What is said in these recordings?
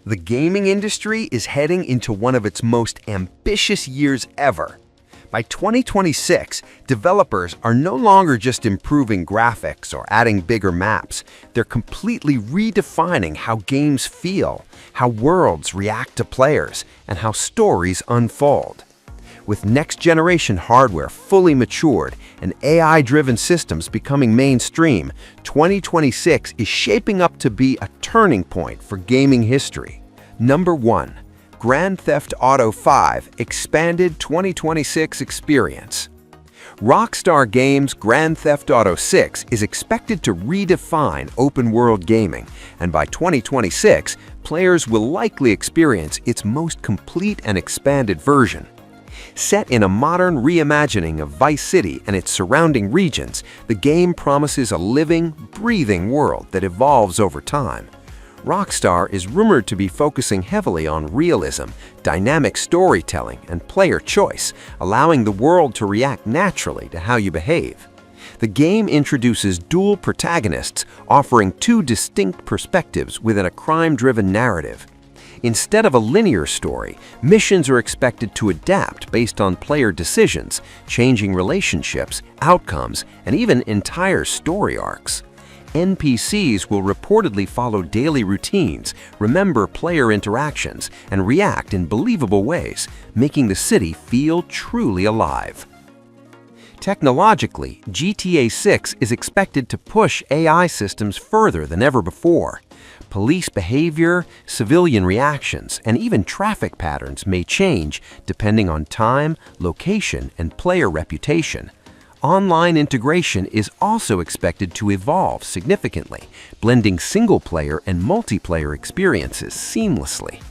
The gaming industry is heading into one of its most ambitious years ever. By 2026, developers are no longer just improving graphics or adding bigger maps. They're completely redefining how games feel, how worlds react to players, and how stories unfold. With next-generation hardware fully matured and AI-driven systems becoming mainstream, 2026 is shaping up to be a turning point for gaming history. Number 1. Grand Theft Auto V Expanded 2026 Experience. Rockstar Games' Grand Theft Auto VI is expected to redefine open-world gaming, and by 2026, players will likely experience its most complete and expanded version. Set in a modern reimagining of Vice City and its surrounding regions, the game promises a living, breathing world that evolves over time. Rockstar is rumored to be focusing heavily on realism, dynamic storytelling, and player choice, allowing the world to react naturally to how you behave. The game introduces dual protagonists, offering two distinct perspectives within a crime-driven narrative. Instead of a linear story, missions are expected to adapt based on player decisions, changing relationships, outcomes, and even entire story arcs. NPCs will reportedly follow daily routines, remember player interactions, and react in believable ways, making the city feel truly alive. Technologically, GTA 6 is expected to push AI systems further than ever before. Police behavior, civilian reactions, and even traffic patterns may change depending on time, location, and player reputation. Online integration is also expected to evolve significantly, blending single-player and multiplayer experiences seamlessly.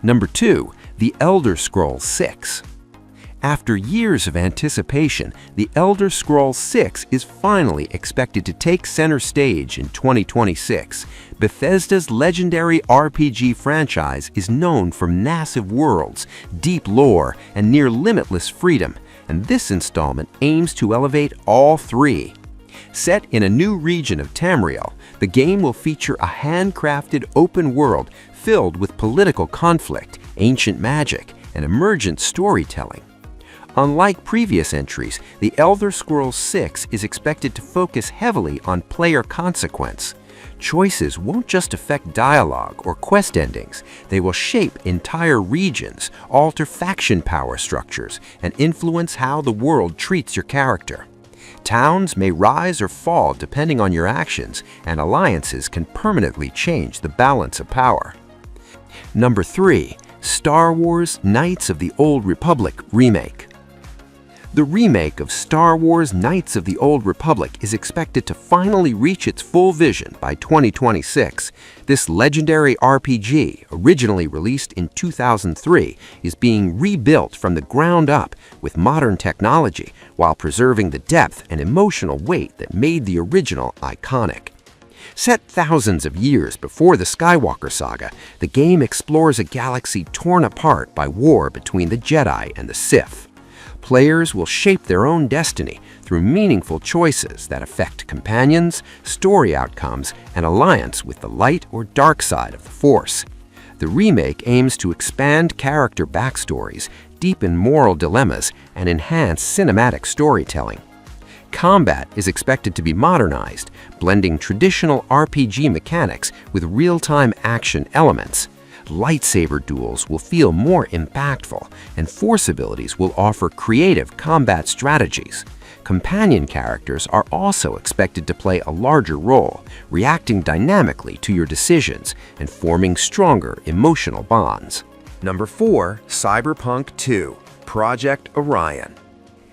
Number 2. The Elder Scrolls 6. After years of anticipation, The Elder Scrolls 6 is finally expected to take center stage in 2026. Bethesda's legendary RPG franchise is known for massive worlds, deep lore, and near-limitless freedom, and this installment aims to elevate all three. Set in a new region of Tamriel, the game will feature a handcrafted open world filled with political conflict, ancient magic, and emergent storytelling. Unlike previous entries, The Elder Scrolls 6 is expected to focus heavily on player consequence. Choices won't just affect dialogue or quest endings, they will shape entire regions, alter faction power structures, and influence how the world treats your character. Towns may rise or fall depending on your actions, and alliances can permanently change the balance of power. Number 3. Star Wars Knights of the Old Republic Remake. The remake of Star Wars Knights of the Old Republic is expected to finally reach its full vision by 2026. This legendary RPG, originally released in 2003, is being rebuilt from the ground up with modern technology while preserving the depth and emotional weight that made the original iconic. Set thousands of years before the Skywalker saga, the game explores a galaxy torn apart by war between the Jedi and the Sith. Players will shape their own destiny through meaningful choices that affect companions, story outcomes, and alliance with the light or dark side of the Force. The remake aims to expand character backstories, deepen moral dilemmas, and enhance cinematic storytelling. Combat is expected to be modernized, blending traditional RPG mechanics with real-time action elements. Lightsaber duels will feel more impactful, and Force abilities will offer creative combat strategies. Companion characters are also expected to play a larger role, reacting dynamically to your decisions and forming stronger emotional bonds. Number 4. Cyberpunk 2 Project Orion.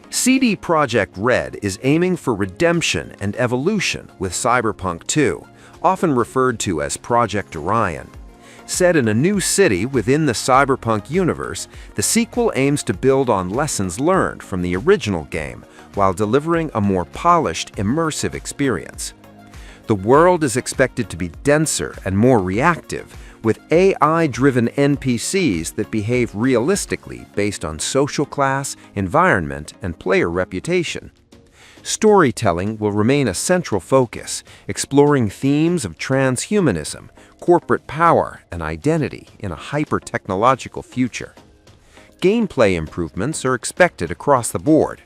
CD Projekt Red is aiming for redemption and evolution with Cyberpunk 2, often referred to as Project Orion. Set in a new city within the Cyberpunk universe, the sequel aims to build on lessons learned from the original game while delivering a more polished, immersive experience. The world is expected to be denser and more reactive, with AI-driven NPCs that behave realistically based on social class, environment, and player reputation. Storytelling will remain a central focus, exploring themes of transhumanism, corporate power, and identity in a hyper-technological future. Gameplay improvements are expected across the board.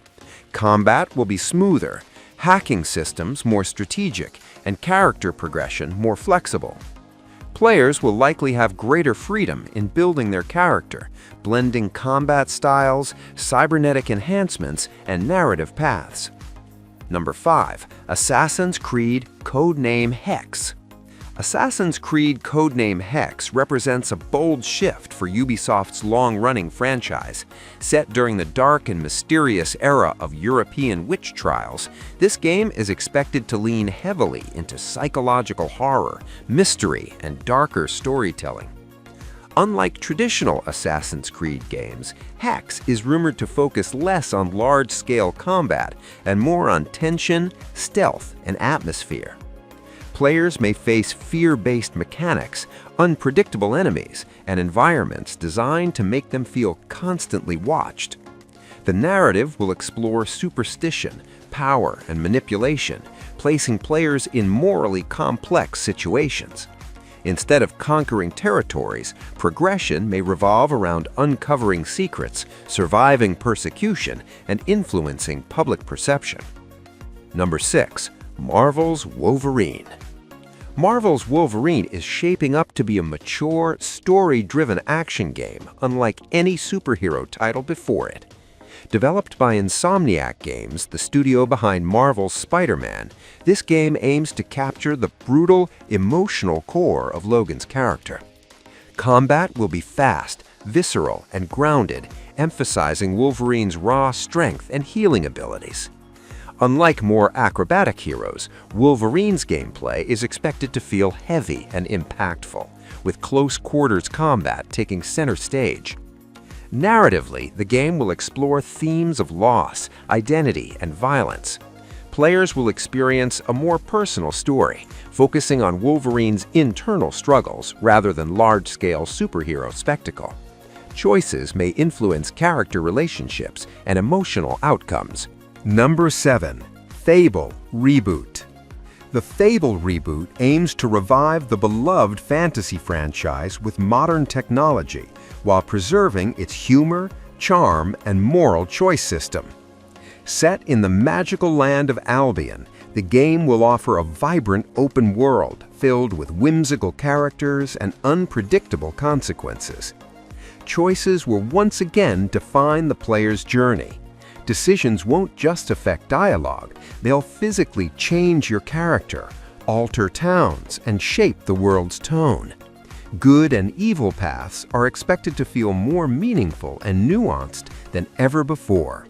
Combat will be smoother, hacking systems more strategic, and character progression more flexible. Players will likely have greater freedom in building their character, blending combat styles, cybernetic enhancements, and narrative paths. Number 5. Assassin's Creed Codename Hexe. Assassin's Creed Codename Hexe represents a bold shift for Ubisoft's long-running franchise. Set during the dark and mysterious era of European witch trials, this game is expected to lean heavily into psychological horror, mystery, and darker storytelling. Unlike traditional Assassin's Creed games, Hexe is rumored to focus less on large-scale combat and more on tension, stealth, and atmosphere. Players may face fear-based mechanics, unpredictable enemies, and environments designed to make them feel constantly watched. The narrative will explore superstition, power, and manipulation, placing players in morally complex situations. Instead of conquering territories, progression may revolve around uncovering secrets, surviving persecution, and influencing public perception. Number 6. Marvel's Wolverine. Marvel's Wolverine is shaping up to be a mature, story-driven action game unlike any superhero title before it. Developed by Insomniac Games, the studio behind Marvel's Spider-Man, this game aims to capture the brutal, emotional core of Logan's character. Combat will be fast, visceral, and grounded, emphasizing Wolverine's raw strength and healing abilities. Unlike more acrobatic heroes, Wolverine's gameplay is expected to feel heavy and impactful, with close-quarters combat taking center stage. Narratively, the game will explore themes of loss, identity, and violence. Players will experience a more personal story, focusing on Wolverine's internal struggles rather than large-scale superhero spectacle. Choices may influence character relationships and emotional outcomes. Number 7. Fable Reboot. The Fable reboot aims to revive the beloved fantasy franchise with modern technology while preserving its humor, charm, and moral choice system. Set in the magical land of Albion, the game will offer a vibrant open world filled with whimsical characters and unpredictable consequences. Choices will once again define the player's journey. Decisions won't just affect dialogue, they'll physically change your character, alter towns, and shape the world's tone. Good and evil paths are expected to feel more meaningful and nuanced than ever before.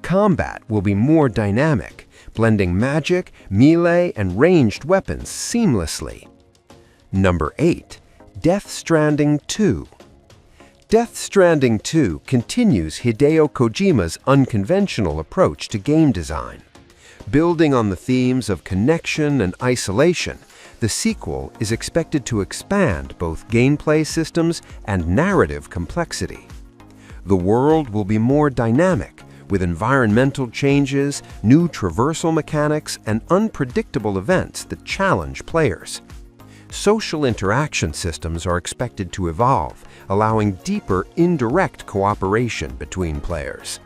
Combat will be more dynamic, blending magic, melee, and ranged weapons seamlessly. Number 8. Death Stranding 2. Death Stranding 2 continues Hideo Kojima's unconventional approach to game design. Building on the themes of connection and isolation, the sequel is expected to expand both gameplay systems and narrative complexity. The world will be more dynamic, with environmental changes, new traversal mechanics, and unpredictable events that challenge players. Social interaction systems are expected to evolve, allowing deeper indirect cooperation between players.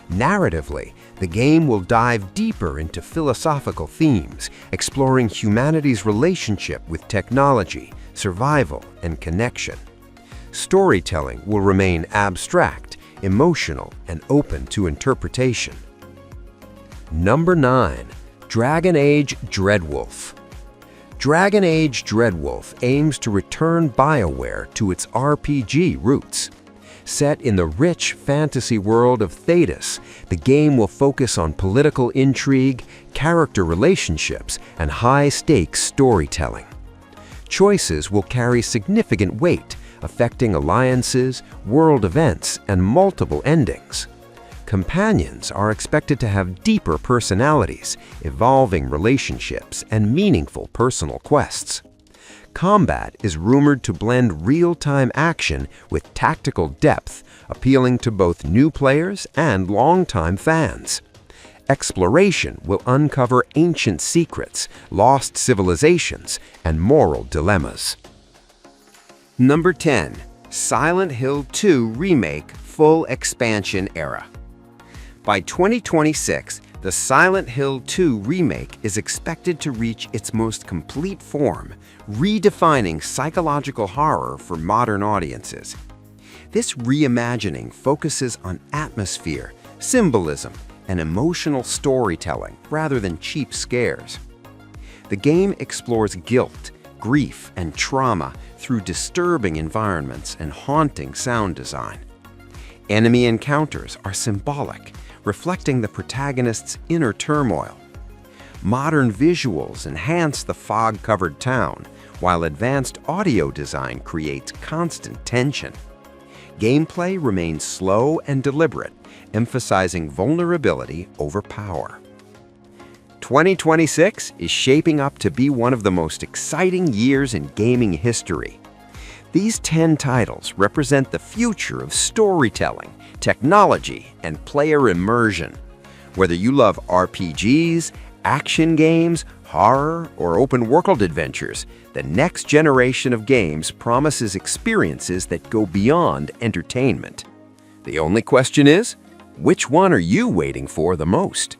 Narratively, the game will dive deeper into philosophical themes, exploring humanity's relationship with technology, survival, and connection. Storytelling will remain abstract, emotional, and open to interpretation. Number 9. Dragon Age Dreadwolf. Dragon Age Dreadwolf aims to return BioWare to its RPG roots. Set in the rich fantasy world of Thedas, the game will focus on political intrigue, character relationships, and high-stakes storytelling. Choices will carry significant weight, affecting alliances, world events, and multiple endings. Companions are expected to have deeper personalities, evolving relationships, and meaningful personal quests. Combat is rumored to blend real-time action with tactical depth, appealing to both new players and longtime fans. Exploration will uncover ancient secrets, lost civilizations, and moral dilemmas. Number 10. Silent Hill 2 Remake Full Expansion Era. By 2026, the Silent Hill 2 Remake is expected to reach its most complete form, redefining psychological horror for modern audiences. This reimagining focuses on atmosphere, symbolism, and emotional storytelling rather than cheap scares. The game explores guilt, grief, and trauma through disturbing environments and haunting sound design. Enemy encounters are symbolic, reflecting the protagonist's inner turmoil. Modern visuals enhance the fog-covered town, while advanced audio design creates constant tension. Gameplay remains slow and deliberate, emphasizing vulnerability over power. 2026 is shaping up to be one of the most exciting years in gaming history. These 10 titles represent the future of storytelling, technology, and player immersion. Whether you love RPGs, action games, horror, or open-world adventures, the next generation of games promises experiences that go beyond entertainment. The only question is, which one are you waiting for the most?